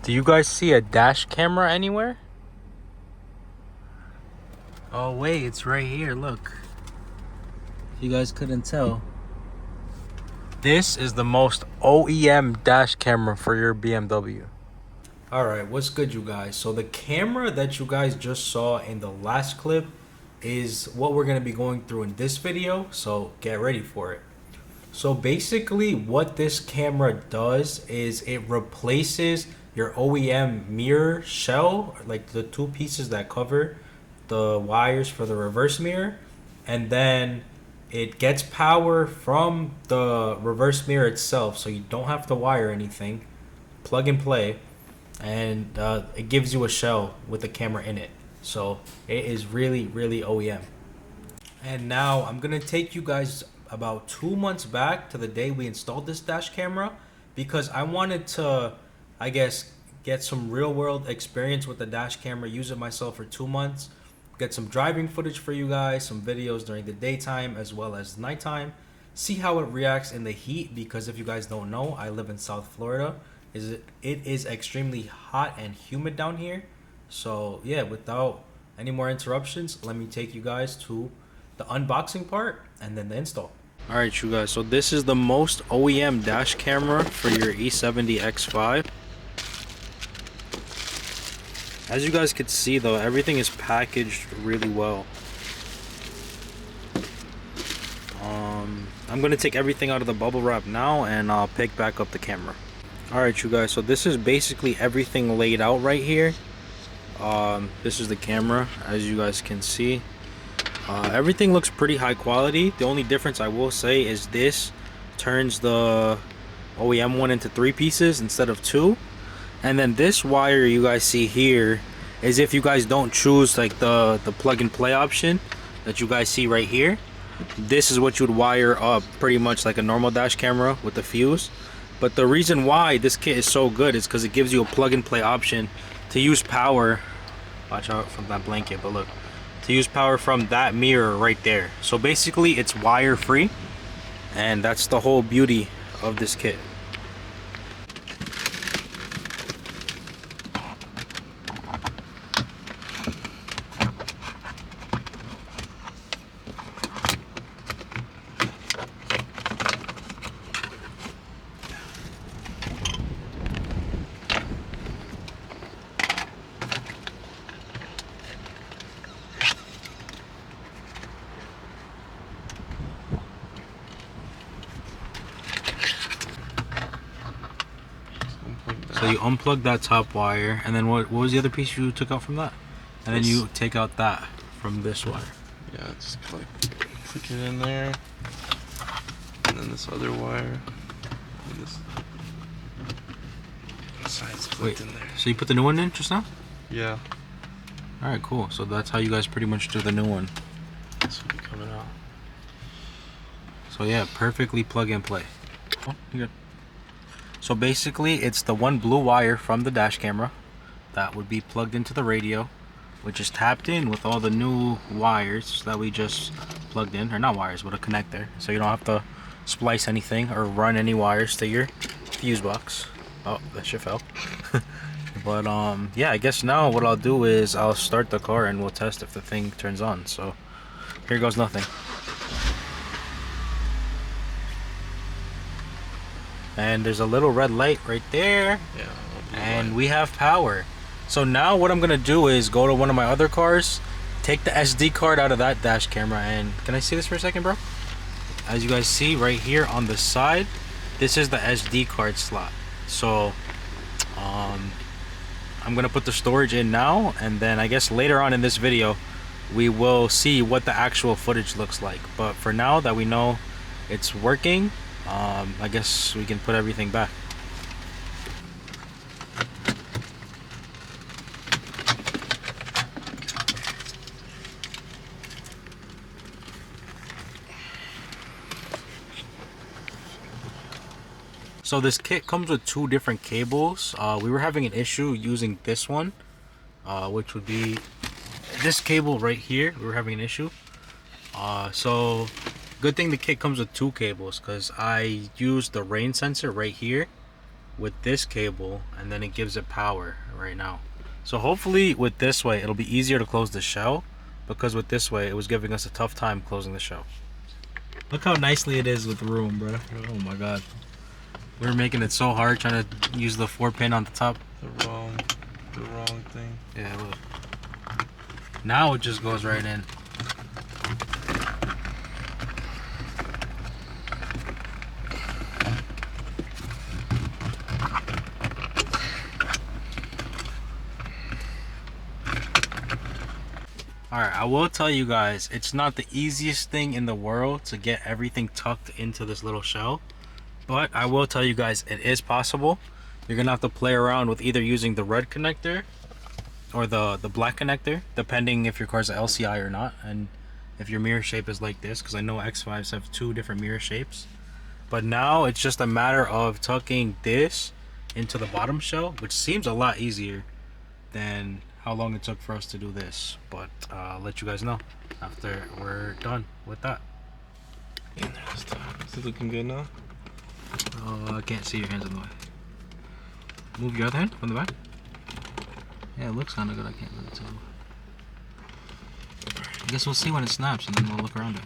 Do you guys see a dash camera anywhere? Oh wait, it's right here, look. If you guys couldn't tell. This is the most OEM dash camera for your BMW. Alright, what's good you guys? So the camera that you guys just saw in the last clip is what we're going to be going through in this video, so get ready for it. So basically what this camera does is it replaces your OEM mirror shell, like the two pieces that cover the wires for the reverse mirror, and then it gets power from the reverse mirror itself, so you don't have to wire anything, plug and play, and it gives you a shell with the camera in it. So it is really OEM. And now I'm gonna take you guys about 2 months back to the day we installed this dash camera, because I wanted to, I guess, get some real world experience with the dash camera, use it myself for 2 months, get some driving footage for you guys, some videos during the daytime as well as nighttime, see how it reacts in the heat, because if you guys don't know, I live in South Florida. It is extremely hot and humid down here. So yeah, without any more interruptions, let me take you guys to the unboxing part and then the install. Alright you guys, so this is the most OEM dash camera for your E70 X5. As you guys can see though, everything is packaged really well. I'm gonna take everything out of the bubble wrap now, and I'll pick back up the camera. Alright you guys, so this is basically everything laid out right here. This is the camera, as you guys can see. Everything looks pretty high quality. The only difference I will say is this turns the OEM one into 3 pieces instead of 2. And then this wire you guys see here is if you guys don't choose like the plug and play option that you guys see right here. This is what you would wire up pretty much like a normal dash camera with the fuse. But the reason why this kit is so good is because it gives you a plug and play option to use power. Watch out from that blanket, but look. To use power from that mirror right there. So basically it's wire free, and that's the whole beauty of this kit. So you unplug that top wire, and then what was the other piece you took out from that? And then you take out that from this wire. Yeah, just click it in there, and then this other wire, and this side's clicked in there. So you put the new one in just now? Yeah. Alright, cool. So that's how you guys pretty much do the new one. This will be coming out. So yeah, perfectly plug and play. Oh, you're good. So basically it's the one blue wire from the dash camera that would be plugged into the radio, which is tapped in with all the new wires that we just plugged in, or not wires, but a connector, so you don't have to splice anything or run any wires to your fuse box. Oh, that shit fell. But yeah, I guess now what I'll do is I'll start the car and we'll test if the thing turns on. So here goes nothing. And there's a little red light right there. Yeah. And we have power. So now what I'm gonna do is go to one of my other cars, take the SD card out of that dash camera, and can I see this for a second, bro? As you guys see right here on the side, this is the SD card slot. So I'm gonna put the storage in now, and then I guess later on in this video we will see what the actual footage looks like. But for now that we know it's working, I guess we can put everything back. So this kit comes with 2 different cables. We were having an issue using this one, which would be this cable right here. We were having an issue. So good thing the kit comes with 2 cables, because I used the rain sensor right here with this cable, and then it gives it power right now. So hopefully with this way it'll be easier to close the shell, because with this way it was giving us a tough time closing the shell. Look how nicely it is with room, bro. Oh my god. We're making it so hard trying to use the 4-pin on the top. The wrong thing. Yeah, look. Now it just goes right in. Alright, I will tell you guys, it's not the easiest thing in the world to get everything tucked into this little shell. But I will tell you guys, it is possible. You're going to have to play around with either using the red connector or the black connector, depending if your car's an LCI or not, and if your mirror shape is like this, because I know X5s have 2 different mirror shapes. But now it's just a matter of tucking this into the bottom shell, which seems a lot easier than how long it took for us to do this. But I'll let you guys know after we're done with that. In there this time. Is it looking good now? Oh, I can't see your hands in the way. Move your other hand from the back. Yeah, it looks kind of good. I can't really tell. I guess we'll see when it snaps, and then we'll look around it.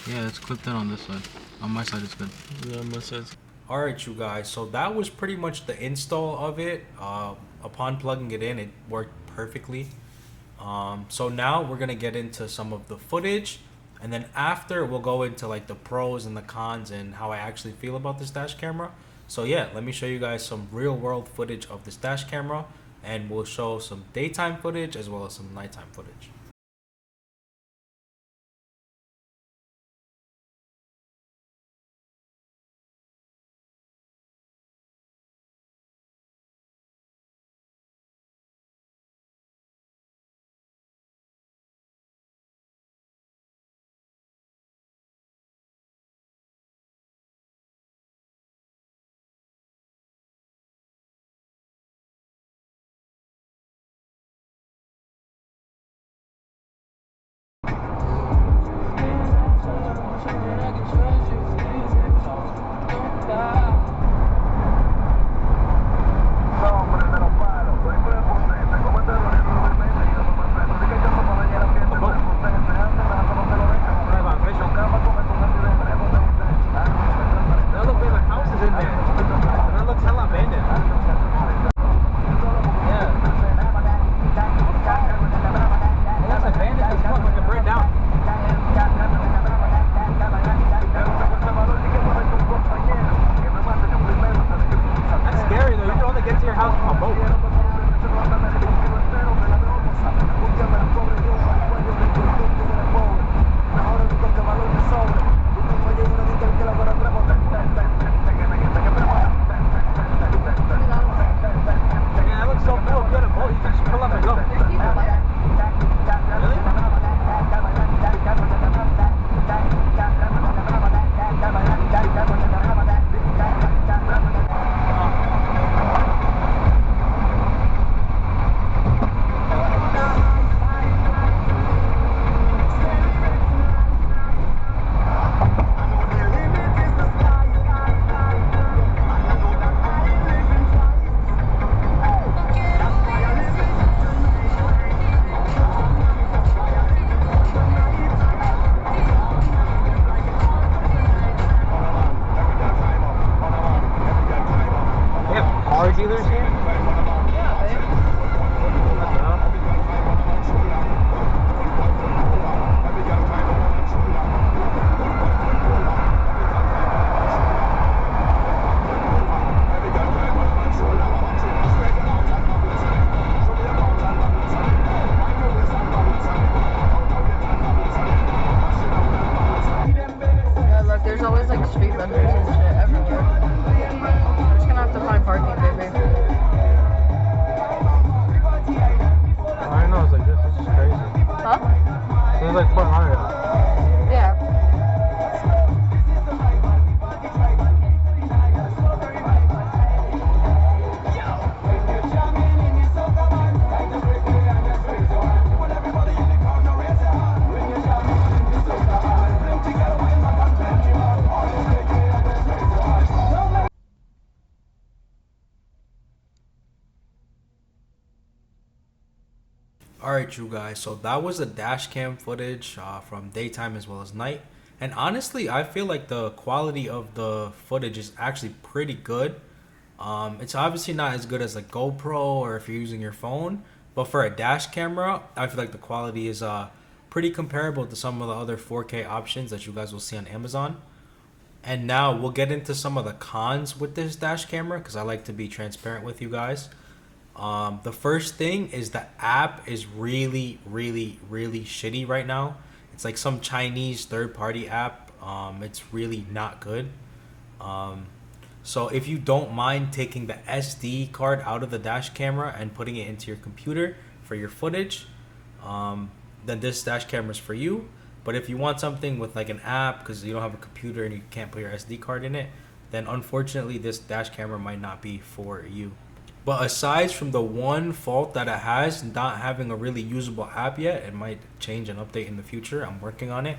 Yeah, it's clipped in on this side. On my side, it's good. Yeah, on my side. Alright, you guys. So that was pretty much the install of it. Upon plugging it in, it worked perfectly. So now we're going to get into some of the footage. And then after, we'll go into like the pros and the cons and how I actually feel about this dash camera. So yeah, let me show you guys some real world footage of this dash camera. And we'll show some daytime footage as well as some nighttime footage. Alright, you guys, so that was the dash cam footage from daytime as well as night. And honestly, I feel like the quality of the footage is actually pretty good. It's obviously not as good as a GoPro or if you're using your phone, but for a dash camera, I feel like the quality is pretty comparable to some of the other 4K options that you guys will see on Amazon. And now we'll get into some of the cons with this dash camera because I like to be transparent with you guys. The first thing is the app is really, really, really shitty right now. It's like some Chinese third-party app. It's really not good. So if you don't mind taking the SD card out of the dash camera and putting it into your computer for your footage, then this dash camera is for you. But if you want something with like an app because you don't have a computer and you can't put your SD card in it, then unfortunately this dash camera might not be for you. But aside from the one fault that it has, not having a really usable app yet, it might change and update in the future. I'm working on it.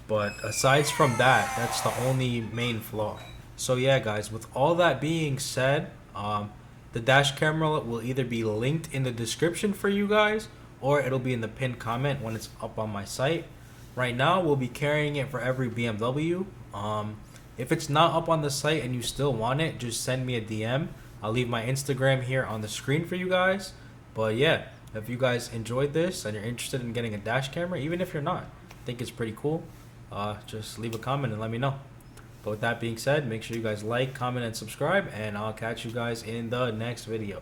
But aside from that, that's the only main flaw. So yeah, guys, with all that being said, the dash camera will either be linked in the description for you guys, or it'll be in the pinned comment when it's up on my site. Right now, we'll be carrying it for every BMW. If it's not up on the site and you still want it, just send me a DM. I'll leave my Instagram here on the screen for you guys. But yeah, if you guys enjoyed this and you're interested in getting a dash camera, even if you're not, I think it's pretty cool, just leave a comment and let me know. But with that being said, make sure you guys like, comment, and subscribe, and I'll catch you guys in the next video.